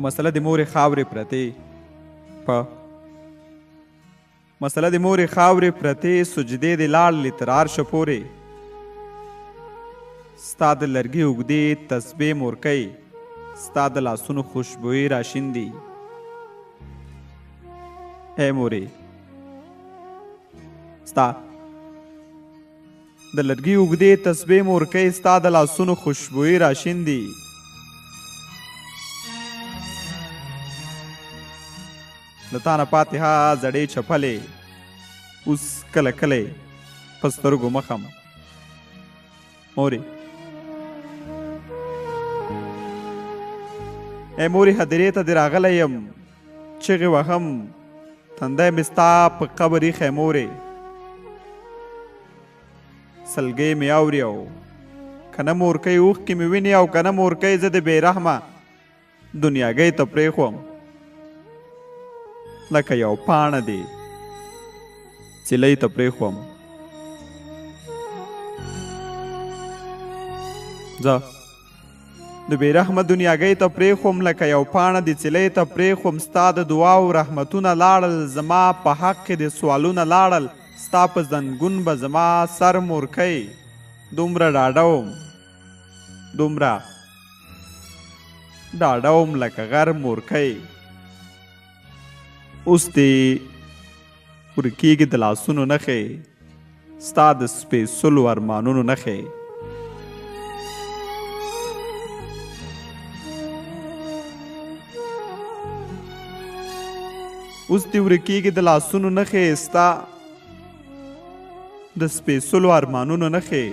په مسله د مورې خاورې پرتې مسله د مورې خاورې پرتې سجدې د لاړلې تر عرشه پورې ستا د لرګي اوږدې تسبې مورکۍ ستا د لاسونو خوشبویي راشیندي ای مورې ستا د لرګي اوږدې تسبې مورکۍ ستا د لاسونو خوشبویي راشیندي د تا نه پاتې ها زړې چپلې اوس کله کله په سترګو مخم مورې ای مورې هدیرې ته دې راغلی یم چغې وهم تندی مې ستا په قبر ایښی مورې سلګۍ مې اوري او که نه مورکۍ اوښکې مې ویني او که نه مورکۍ زه د بې رحمه دنیاګۍ ته پرېښوم لکه یو پاڼه دې څیلۍ ته پرېښوم زه د بې رحمه دنیاګۍ ته پرېښوم لکه یو پاڼه دې څیلۍ ته پرېښوم ستا د دعاو رحمتونه لاړل زما په حق کې د سوالونه لاړل ستا په زنګون به زما سر مورکۍ دومره ډاډه وم لکه غر مورکۍ اوس دې ورکېږي د لاسونو نښې ستا د سپېڅلو ارمانونو نښې اوس دې ورکېږي د لاسونو نښې ستا د سپېڅلو ارمانونو نښې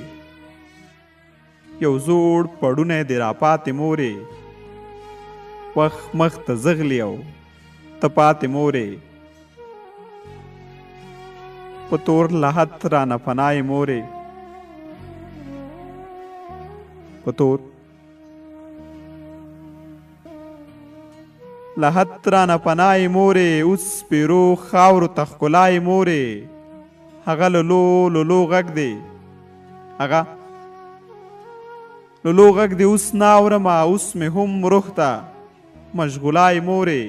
یو زوړ پړونی دې راپاتې مورې وخت مخ ته زغلي او ته پاتې مورې په تور لحد رانه پناه یې مورې په تور لحد رانه پناه یې مورې اوس سپېرو خاورو ته ښکلا یې مورې هغه لولو غږ دی هغه لولو غږ دی اوس نه اورمه اوس مې هم روح ته مشغولا یې مورې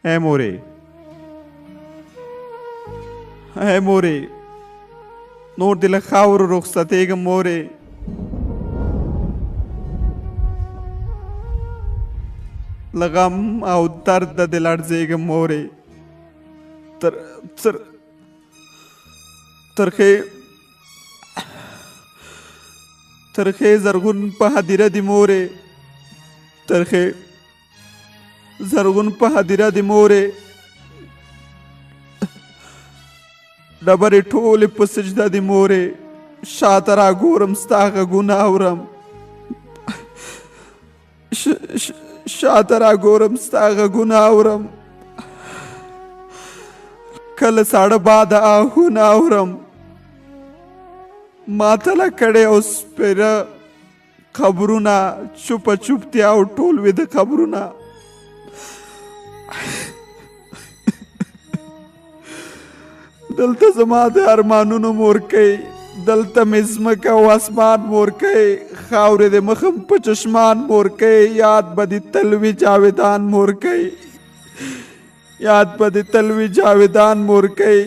ای مورې ای مورې نور دې له خاورو رخصتېږم مورې له غم او درد دې لړزېږم مورې ترخې زرغون په هدیره دې مورې ترخې زرغون په هدیره دې مورې ډبرې ټولې په سجده دې مورې شاته راګورم ستا غږونه اورم شاته راګورم ستا غږونه اورم کله ساړه باده آهونه اورم ماتله کړې او سپېره قبرونه چوپه چوپتیا او ټول ویده قبرونه دلته زما د ارمانونو مورکۍ دلته مې ځمکه او اسمان مورکۍ خاورې د مخم په چشمان مورکۍ یاد به دې تل وي جاویدان مورکۍ یاد به دې تل وي جاویدان مورکۍ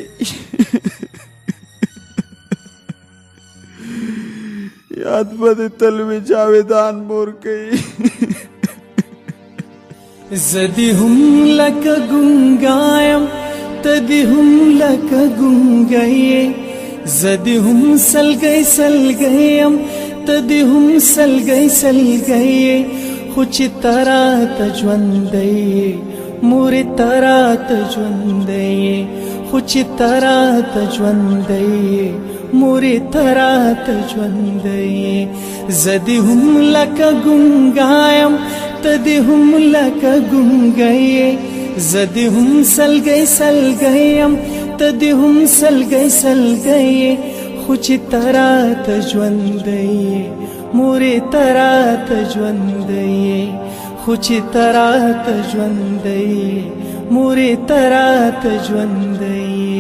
یاد به دې تل وي جاویدان مورکۍ زه دې هم لکه ګونګی یم ته دې هم لکه ګونګی یې زه دې هم سلګی سلګی یم ته دې هم سلګی سلګی یې خو چې ته راته ژوندی یې مورې ته راته ژوندی یې خو چې ته راته ژوندی یې مورې ته راته ژوندی یې زه دې هم لکه ګونګی یم ته دې هم لکه ګونګی یې زه دې هم سلګی سلګی یم ته دې هم سلګی سلګی یې خو چې ته راته ژوندی یې مورې ته راته ژوندی یې خو چې ته راته ژوندی یې مورې ته راته ژوندی یې